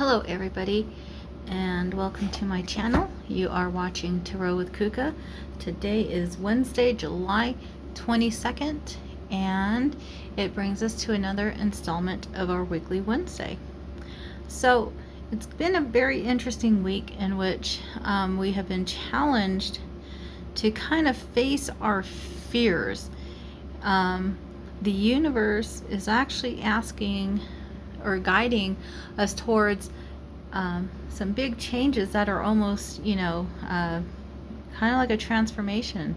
Hello everybody, and welcome to my channel. You are watching Tarot with Kuka. Today is Wednesday, July 22nd, and it brings us to another installment of our weekly Wednesday. So it's been a very interesting week in which we have been challenged to kind of face our fears. The universe is actually asking or guiding us towards some big changes that are almost, kind of like a transformation.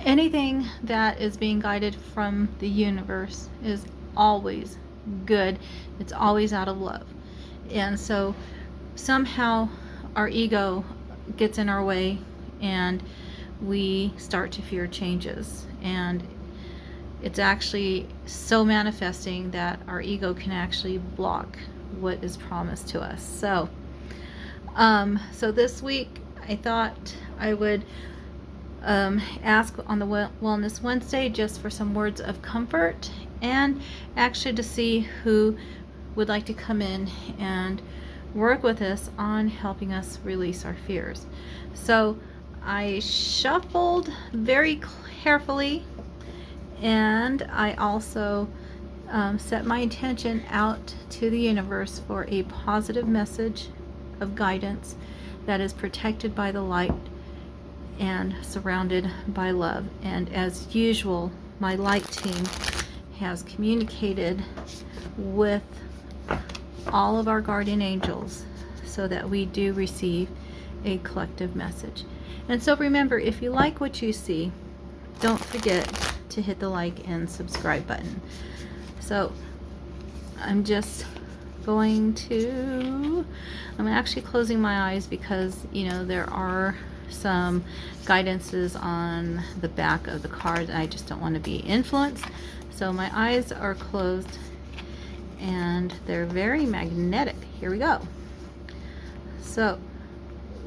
Anything that is being guided from the universe is always good. It's always out of love. And so somehow our ego gets in our way and we start to fear changes. And it's actually so manifesting that our ego can actually block what is promised to us. So this week I thought I would ask on the Wellness Wednesday just for some words of comfort, and actually to see who would like to come in and work with us on helping us release our fears. So I shuffled very carefully, and I also set my intention out to the universe for a positive message of guidance that is protected by the light and surrounded by love. And as usual, my light team has communicated with all of our guardian angels so that we do receive a collective message. And so remember, if you like what you see, don't forget to hit the like and subscribe button. So I'm just going to, I'm actually closing my eyes because, there are some guidances on the back of the card and I just don't want to be influenced. So my eyes are closed and they're very magnetic. Here we go. So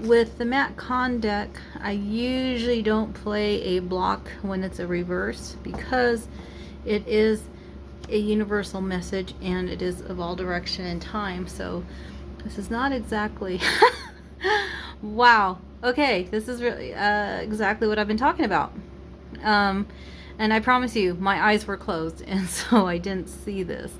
with the Matt Kahn deck, I usually don't play a block when it's a reverse because it is a universal message and it is of all direction and time. So this is not exactly wow. Okay, this is really exactly what I've been talking about. And I promise you, my eyes were closed and so I didn't see this.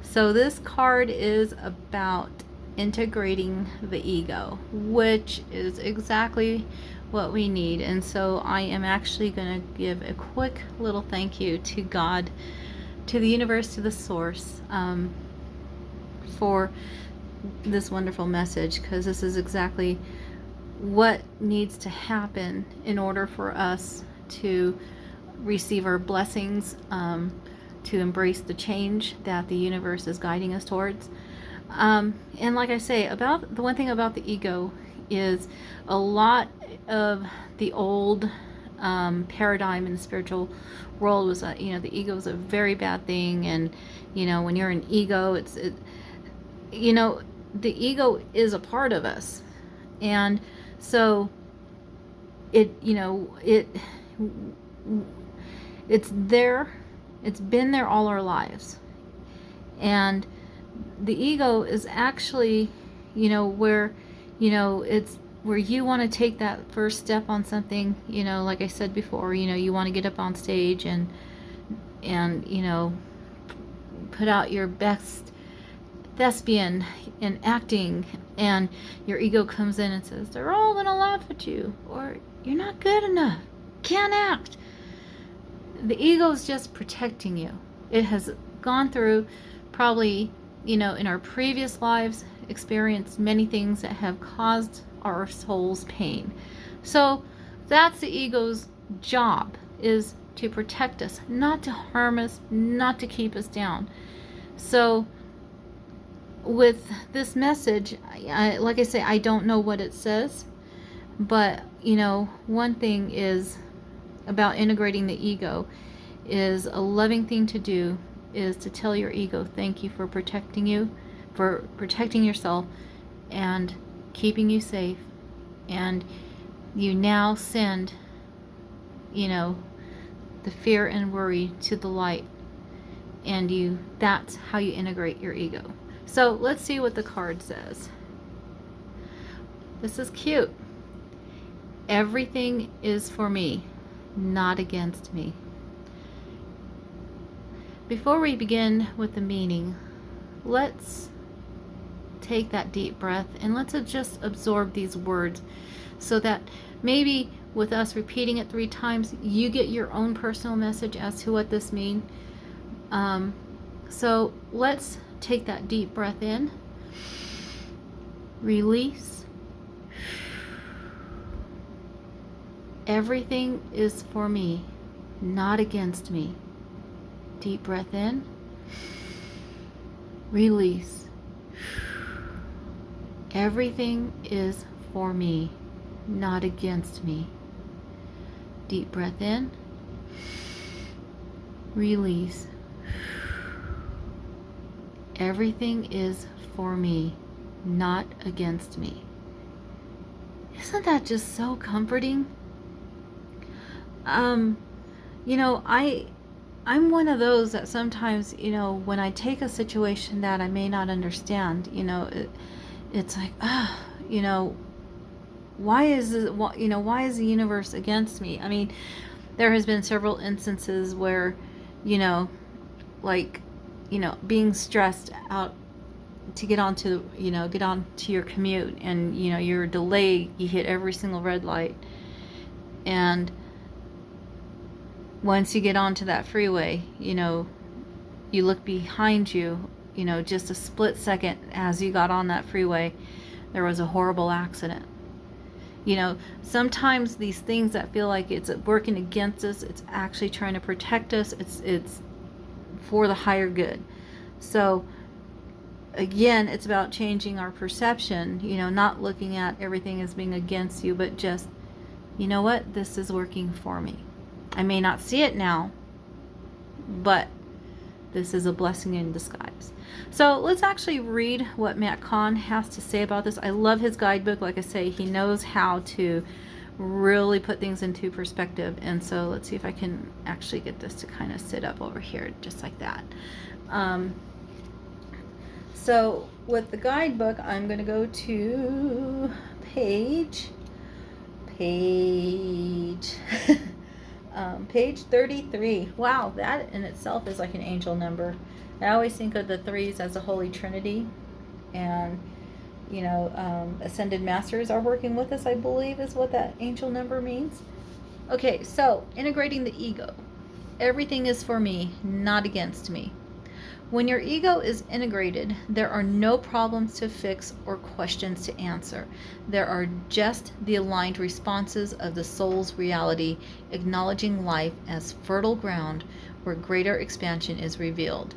So this card is about integrating the ego, which is exactly what we need. And so I am actually going to give a quick little thank you to God, to the universe, to the source, for this wonderful message, because this is exactly what needs to happen in order for us to receive our blessings, to embrace the change that the universe is guiding us towards. And like I say, about the one thing about the ego is a lot of the old paradigm in the spiritual world was that, the ego is a very bad thing, and when you're an ego, the ego is a part of us, and so it's there, it's been there all our lives. And the ego is actually, where, it's where you want to take that first step on something, like I said before, you want to get up on stage and put out your best thespian in acting, and your ego comes in and says, they're all going to laugh at you, or you're not good enough, can't act. The ego is just protecting you. It has gone through probably, in our previous lives, experienced many things that have caused our souls pain. So that's the ego's job, is to protect us, not to harm us, not to keep us down. So with this message, like I say, I don't know what it says, but one thing is about integrating the ego is a loving thing to do, is to tell your ego thank you for protecting you, for protecting yourself and keeping you safe. And you now send the fear and worry to the light, and that's how you integrate your ego. So let's see what the card says. This is cute. Everything is for me, not against me. Before we begin with the meaning, let's take that deep breath and let's just absorb these words, so that maybe with us repeating it 3 times, you get your own personal message as to what this means. So let's take that deep breath in, release. Everything is for me, not against me. Deep breath in, release. Everything is for me, not against me. Deep breath in, release. Everything is for me, not against me. Isn't that just so comforting? You know, I'm one of those that sometimes, you know, when I take a situation that I may not understand, you know, it's like, you know, why is the universe against me? I mean, there has been several instances where, you know, like, you know, being stressed out to get onto your commute, and, you know, you're delayed, you hit every single red light, and once you get onto that freeway, you know, you look behind you, you know, just a split second as you got on that freeway, there was a horrible accident. You know, sometimes these things that feel like it's working against us, it's actually trying to protect us. It's for the higher good. So again, it's about changing our perception, you know, not looking at everything as being against you, but just, you know what, this is working for me. I may not see it now, but this is a blessing in disguise. So let's actually read what Matt Kahn has to say about this. I love his guidebook. Like I say, he knows how to really put things into perspective. And so let's see if I can actually get this to kind of sit up over here just like that. So with the guidebook, I'm going to go to page page 33. Wow, that in itself is like an angel number. I always think of the 3s as a Holy Trinity, and, you know, Ascended Masters are working with us, I believe is what that angel number means. Okay, so integrating the ego. Everything is for me, not against me. When your ego is integrated, there are no problems to fix or questions to answer. There are just the aligned responses of the soul's reality, acknowledging life as fertile ground where greater expansion is revealed.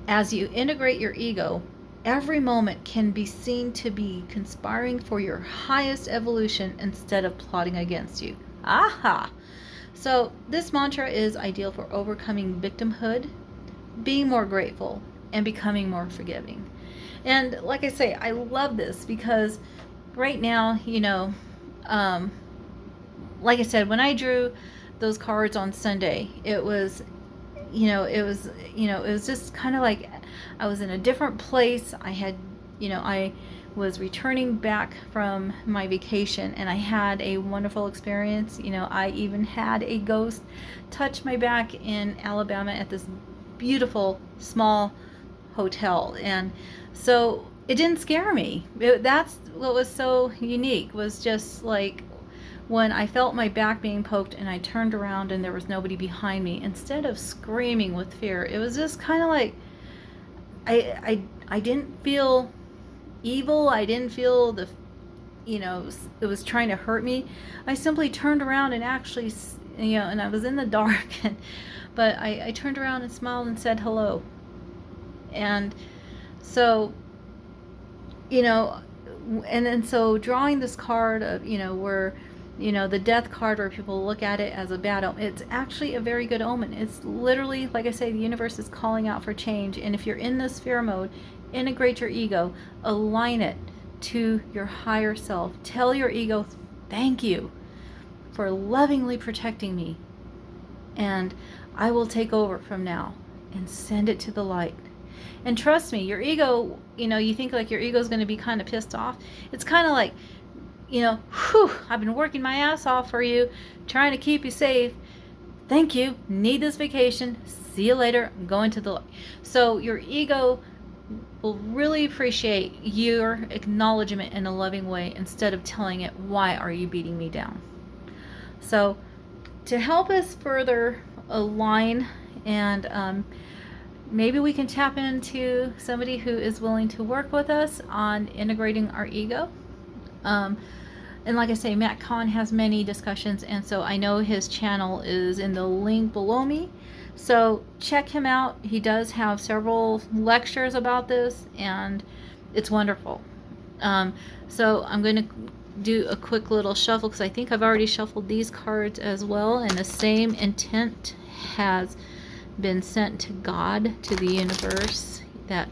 As you integrate your ego, every moment can be seen to be conspiring for your highest evolution instead of plotting against you. Aha! So this mantra is ideal for overcoming victimhood, being more grateful, and becoming more forgiving. And like I say, I love this because right now, you know, like I said, when I drew those cards on Sunday, it was just kind of like I was in a different place. I was returning back from my vacation, and I had a wonderful experience. You know, I even had a ghost touch my back in Alabama at this beautiful small hotel, and so it didn't scare me. That's what was so unique, was just like when I felt my back being poked and I turned around and there was nobody behind me, instead of screaming with fear, it was just kind of like I didn't feel evil. I didn't feel it was trying to hurt me. I simply turned around and actually, and I was in the dark, but I turned around and smiled and said hello. And so, and then so drawing this card of, where, the death card, where people look at it as a bad omen, it's actually a very good omen. It's literally, like I say, the universe is calling out for change. And if you're in this fear mode, integrate your ego, align it to your higher self. Tell your ego, thank you for lovingly protecting me, and I will take over from now. and send it to the light. And trust me, your ego, you think like your ego is going to be kind of pissed off. It's kind of like, whew, I've been working my ass off for you, trying to keep you safe. Thank you. Need this vacation. See you later. I'm going to the light. So your ego will really appreciate your acknowledgement in a loving way instead of telling it, why are you beating me down? So to help us further align and maybe we can tap into somebody who is willing to work with us on integrating our ego. And like I say, Matt Kahn has many discussions, and so I know his channel is in the link below me. So check him out. He does have several lectures about this, and it's wonderful. So I'm going to do a quick little shuffle because I think I've already shuffled these cards as well, and the same intent has been sent to God, to the universe, that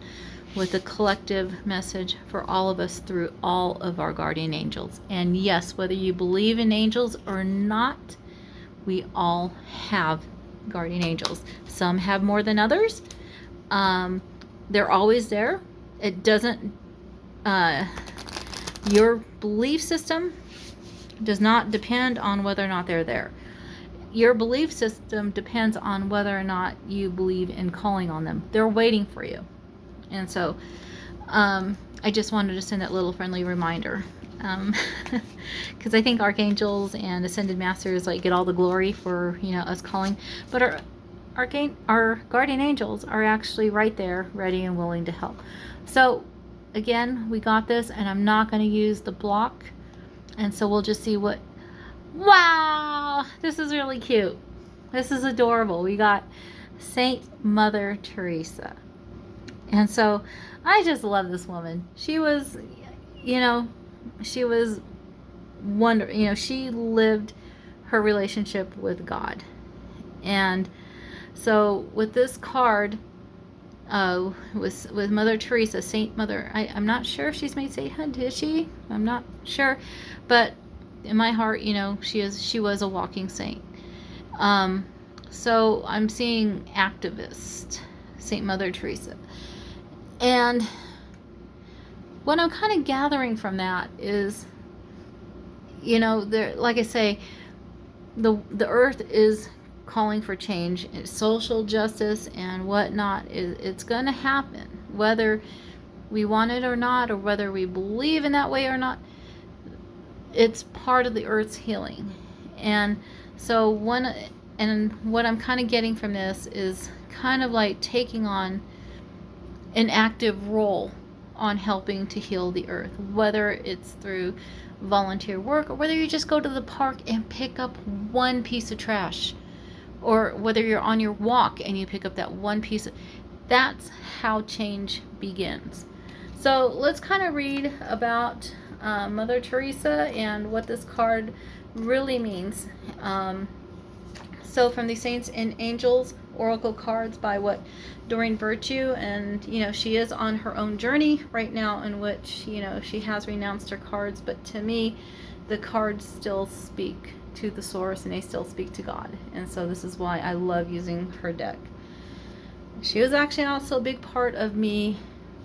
with a collective message for all of us through all of our guardian angels. And yes, whether you believe in angels or not, we all have guardian angels. Some have more than others. They're always there. It doesn't, your belief system does not depend on whether or not they're there. Your belief system depends on whether or not you believe in calling on them. They're waiting for you. And so I just wanted to send that little friendly reminder, because I think archangels and ascended masters like get all the glory for us calling, but our guardian angels are actually right there, ready and willing to help. So again, we got this, and I'm not going to use the block, and so we'll just see what. Wow, this is really cute. This is adorable. We got Saint Mother Teresa. And so I just love this woman. She was, she was wonderful. She lived her relationship with God. And so with this card, with Mother Teresa, Saint Mother, I'm not sure if she's made sainthood, is she? I'm not sure. But in my heart, she was a walking saint. So I'm seeing activist, Saint Mother Teresa. And what I'm kind of gathering from that is, like I say, the earth is calling for change, social justice and whatnot. It's going to happen, whether we want it or not, or whether we believe in that way or not. It's part of the earth's healing. And so what I'm kind of getting from this is kind of like taking on an active role on helping to heal the earth, whether it's through volunteer work or whether you just go to the park and pick up one piece of trash, or whether you're on your walk and you pick up that one piece that's how change begins. So let's kind of read about Mother Teresa and what this card really means. So from the Saints and Angels Oracle cards by Doreen Virtue, and she is on her own journey right now in which she has renounced her cards, but to me the cards still speak to the source and they still speak to God, and so this is why I love using her deck. She was actually also a big part of me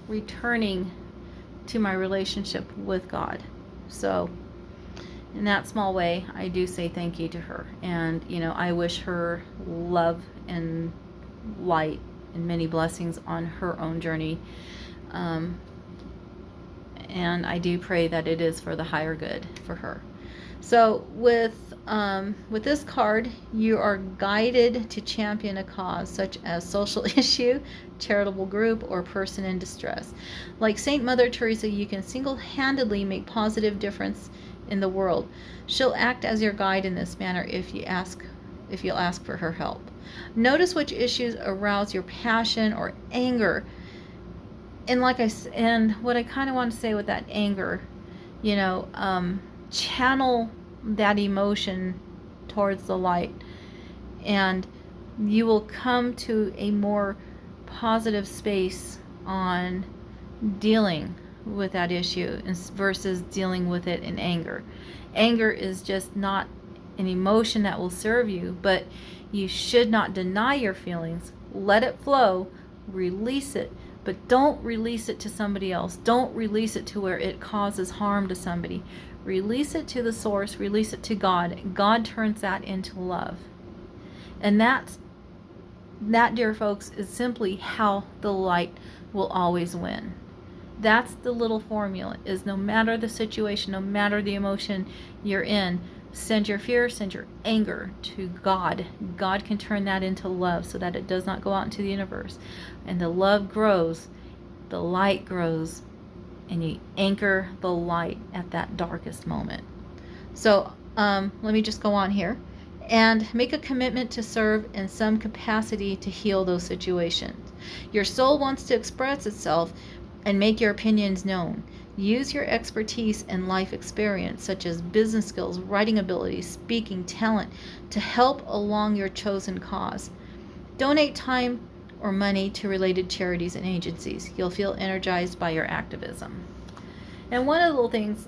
returning to my relationship with God. So in that small way, I do say thank you to her. And, I wish her love and light and many blessings on her own journey. And I do pray that it is for the higher good for her. So with this card, you are guided to champion a cause such as social issue, charitable group, or person in distress. Like Saint Mother Teresa, you can single-handedly make positive difference in the world. She'll act as your guide in this manner if you'll ask for her help. Notice which issues arouse your passion or anger. And what I kind of want to say with that anger, channel that emotion towards the light, and you will come to a more positive space on dealing with that issue versus dealing with it in anger. Anger is just not an emotion that will serve you, but you should not deny your feelings, let it flow, release it, but don't release it to somebody else. Don't release it to where it causes harm to somebody. Release it to the source, release it to God. God turns that into love. And that, dear folks, is simply how the light will always win. That's the little formula, is no matter the situation, no matter the emotion you're in, send your fear, send your anger to God. God can turn that into love so that it does not go out into the universe. And the love grows, the light grows, and you anchor the light at that darkest moment. So let me just go on here. And make a commitment to serve in some capacity to heal those situations. Your soul wants to express itself and make your opinions known. Use your expertise and life experience, such as business skills, writing abilities, speaking talent, to help along your chosen cause. Donate time or money to related charities and agencies. You'll feel energized by your activism. And one of the little things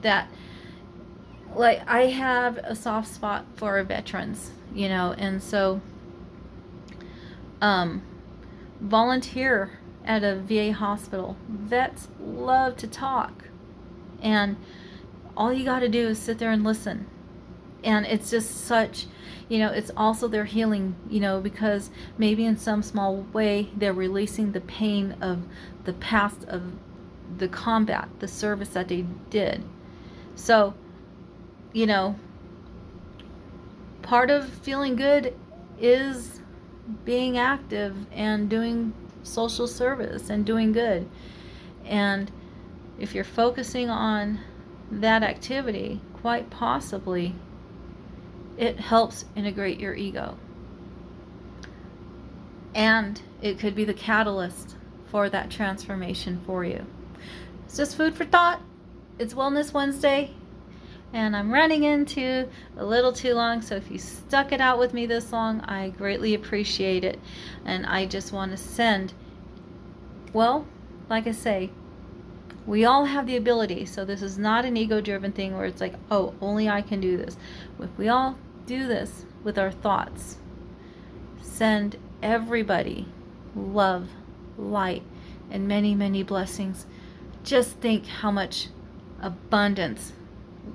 that, I have a soft spot for veterans, and so volunteer at a VA hospital. Vets love to talk, and all you got to do is sit there and listen. And it's just such, it's also their healing, because maybe in some small way they're releasing the pain of the past, of the combat, the service that they did. So, part of feeling good is being active and doing social service and doing good. And if you're focusing on that activity, quite possibly it helps integrate your ego. And it could be the catalyst for that transformation for you. It's just food for thought. It's Wellness Wednesday. And I'm running into a little too long, so if you stuck it out with me this long, I greatly appreciate it. And I just want to send, like I say, we all have the ability, so this is not an ego-driven thing where it's like, oh, only I can do this. If we all do this with our thoughts, send everybody love, light, and many, many blessings. Just think how much abundance,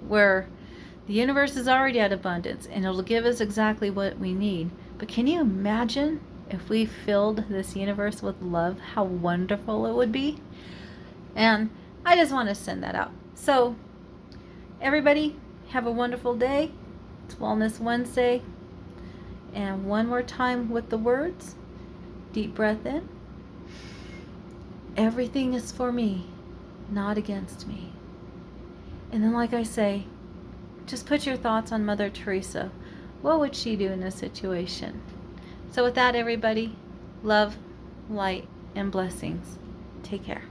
where the universe is already at abundance, and it'll give us exactly what we need. But can you imagine if we filled this universe with love, how wonderful it would be? And I just want to send that out. So everybody, have a wonderful day. It's Wellness Wednesday. And one more time with the words. Deep breath in. Everything is for me, not against me. And then, like I say, just put your thoughts on Mother Teresa. What would she do in this situation? So with that, everybody, love, light, and blessings. Take care.